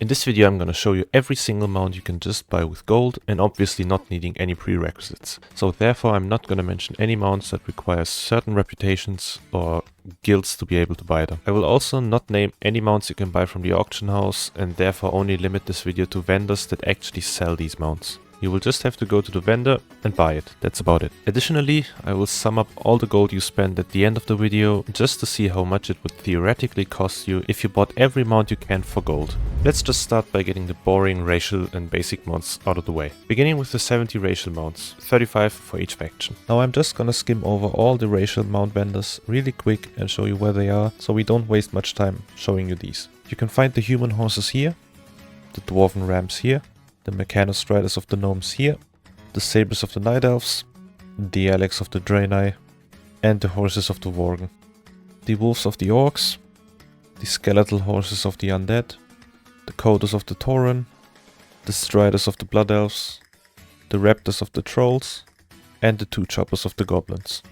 In this video I'm gonna show you every single mount you can just buy with gold and obviously not needing any prerequisites. So therefore I'm not gonna mention any mounts that require certain reputations or guilds to be able to buy them. I will also not name any mounts you can buy from the auction house and therefore only limit this video to vendors that actually sell these mounts. You will just have to go to the vendor and buy it. That's about it. Additionally, I will sum up all the gold you spend at the end of the video just to see how much it would theoretically cost you if you bought every mount you can for gold. Let's just start by getting the boring racial and basic mounts out of the way. Beginning with the 70 racial mounts, 35 for each faction. Now I'm just gonna skim over all the racial mount vendors really quick and show you where they are so we don't waste much time showing you these. You can find the human horses here, the dwarven rams here, the Mechanostriders of the Gnomes here, the Sabres of the Night Elves, the Alex of the Draenei, and the Horses of the Worgen. The Wolves of the Orcs, the Skeletal Horses of the Undead, the Coders of the Tauren, the Striders of the Blood Elves, the Raptors of the Trolls, and the Two Choppers of the Goblins.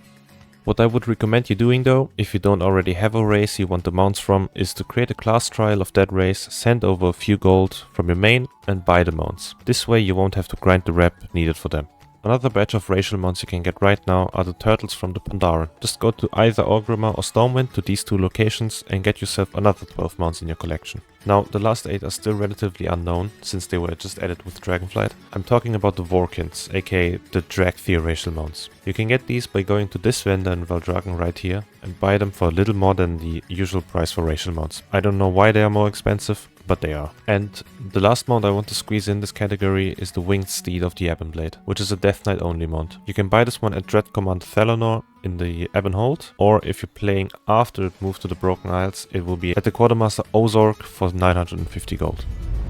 What I would recommend you doing though, if you don't already have a race you want the mounts from, is to create a class trial of that race, send over a few gold from your main and buy the mounts. This way you won't have to grind the rep needed for them. Another batch of racial mounts you can get right now are the turtles from the Pandaren. Just go to either Orgrimmar or Stormwind to these two locations and get yourself another 12 mounts in your collection. Now the last 8 are still relatively unknown since they were just added with Dragonflight. I'm talking about the Vorkins, aka the Dragthyr racial mounts. You can get these by going to this vendor in Valdragen right here and buy them for a little more than the usual price for racial mounts. I don't know why they are more expensive, but they are. And the last mount I want to squeeze in this category is the Winged Steed of the Ebonblade, which is a Death Knight only mount. You can buy this one at Dread Command Thalonor in the Ebonhold, or if you're playing after it moved to the Broken Isles, it will be at the Quartermaster Ozorg for 950 gold.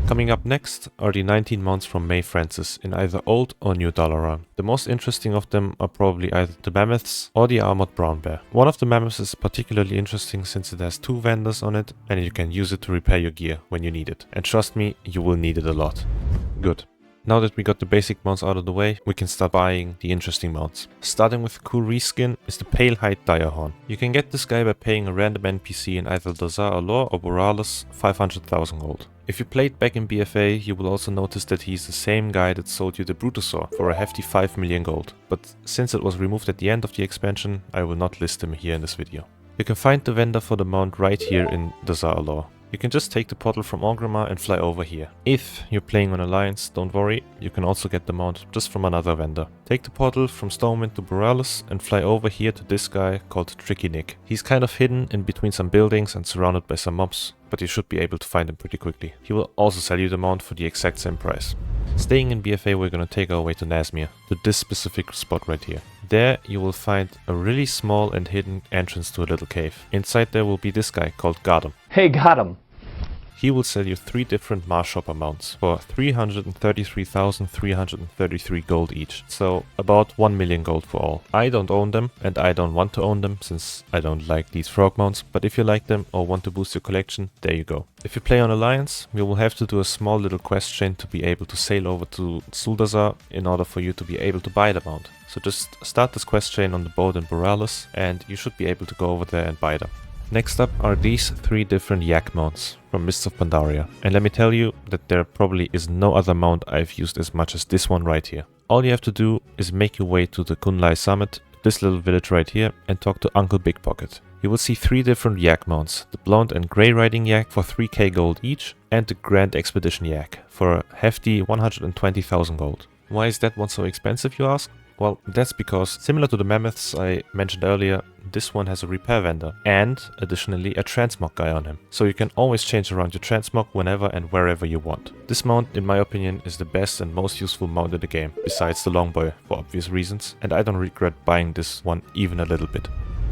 Coming up next are the 19 mounts from Mei Francis in either Old or New Dalaran. The most interesting of them are probably either the Mammoths or the Armored Brown Bear. One of the Mammoths is particularly interesting since it has 2 vendors on it and you can use it to repair your gear when you need it. And trust me, you will need it a lot. Good. Now that we got the basic mounts out of the way, we can start buying the interesting mounts. Starting with a cool reskin is the Palehide Direhorn. You can get this guy by paying a random NPC in either Dazar Alor or Borealis 500,000 gold. If you played back in BFA, you will also notice that he's the same guy that sold you the Brutosaur for a hefty 5 million gold. But since it was removed at the end of the expansion, I will not list him here in this video. You can find the vendor for the mount right here in Dazar Alor. You can just take the portal from Orgrimmar and fly over here. If you're playing on Alliance, don't worry, you can also get the mount just from another vendor. Take the portal from Stormwind to Borealis and fly over here to this guy called Tricky Nick. He's kind of hidden in between some buildings and surrounded by some mobs, but you should be able to find him pretty quickly. He will also sell you the mount for the exact same price. Staying in BFA, we're gonna take our way to Nazmir, to this specific spot right here. There you will find a really small and hidden entrance to a little cave. Inside there will be this guy called Gardam. Hey, got him! He will sell you 3 different Marsh Hopper mounts for 333,333 gold each, so about 1 million gold for all. I don't own them and I don't want to own them since I don't like these frog mounts, but if you like them or want to boost your collection, there you go. If you play on Alliance, you will have to do a small little quest chain to be able to sail over to Zuldazar in order for you to be able to buy the mount. So just start this quest chain on the boat in Borealis and you should be able to go over there and buy them. Next up are these 3 different Yak mounts from Mists of Pandaria, and let me tell you that there probably is no other mount I've used as much as this one right here. All you have to do is make your way to the Kunlai summit, this little village right here, and talk to Uncle Big Pocket. You will see 3 different Yak mounts, the Blonde and Grey Riding Yak for 3k gold each, and the Grand Expedition Yak for a hefty 120,000 gold. Why is that one so expensive, you ask? Well, that's because, similar to the Mammoths I mentioned earlier, this one has a repair vendor and, additionally, a transmog guy on him. So you can always change around your transmog whenever and wherever you want. This mount, in my opinion, is the best and most useful mount in the game, besides the Longboy, for obvious reasons, and I don't regret buying this one even a little bit.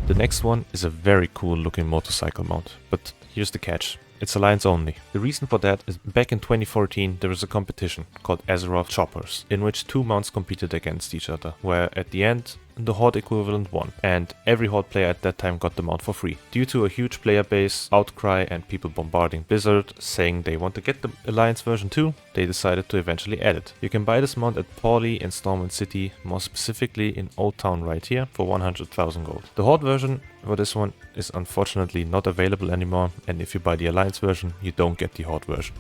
The next one is a very cool looking motorcycle mount, but here's the catch. It's Alliance only. The reason for that is back in 2014 there was a competition called Azeroth Choppers, in which 2 mounts competed against each other, where at the end the Horde equivalent won, and every Horde player at that time got the mount for free. Due to a huge player base, outcry and people bombarding Blizzard saying they want to get the Alliance version too, they decided to eventually add it. You can buy this mount at Pauli in Stormwind City, more specifically in Old Town right here, for 100,000 gold. The Horde version for this one is unfortunately not available anymore, and if you buy the Alliance version, you don't get the Horde version.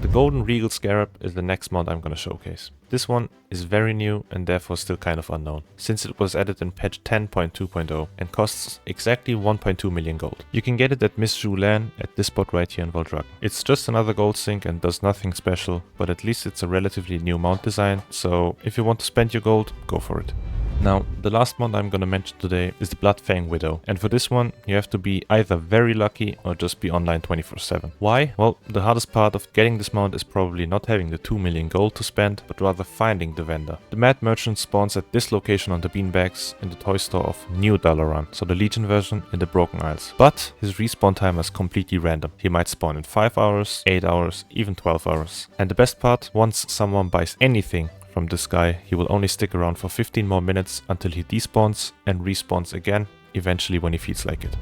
The golden Regal Scarab is the next mount I'm gonna showcase. This one is very new and therefore still kind of unknown, since it was added in patch 10.2.0 and costs exactly 1.2 million gold. You can get it at Miss Julian at this spot right here in Voldrag. It's just another gold sink and does nothing special, but at least it's a relatively new mount design, so if you want to spend your gold, go for it. Now, the last mount I'm gonna mention today is the Bloodfang Widow, and for this one you have to be either very lucky or just be online 24/7. Why? Well, the hardest part of getting this mount is probably not having the 2 million gold to spend, but rather finding the vendor. The Mad Merchant spawns at this location on the beanbags in the toy store of New Dalaran, so the Legion version in the Broken Isles. But his respawn time is completely random. He might spawn in 5 hours, 8 hours, even 12 hours. And the best part, once someone buys anything from this guy, he will only stick around for 15 more minutes until he despawns and respawns again, eventually when he feels like it.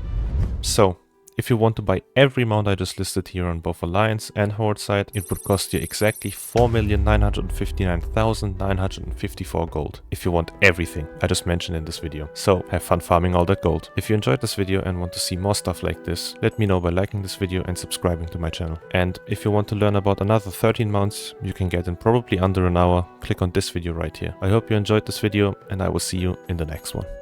So, if you want to buy every mount I just listed here on both Alliance and Horde side, it would cost you exactly 4,959,954 gold. If you want everything I just mentioned in this video. So have fun farming all that gold. If you enjoyed this video and want to see more stuff like this, let me know by liking this video and subscribing to my channel. And if you want to learn about another 13 mounts you can get in probably under an hour, click on this video right here. I hope you enjoyed this video and I will see you in the next one.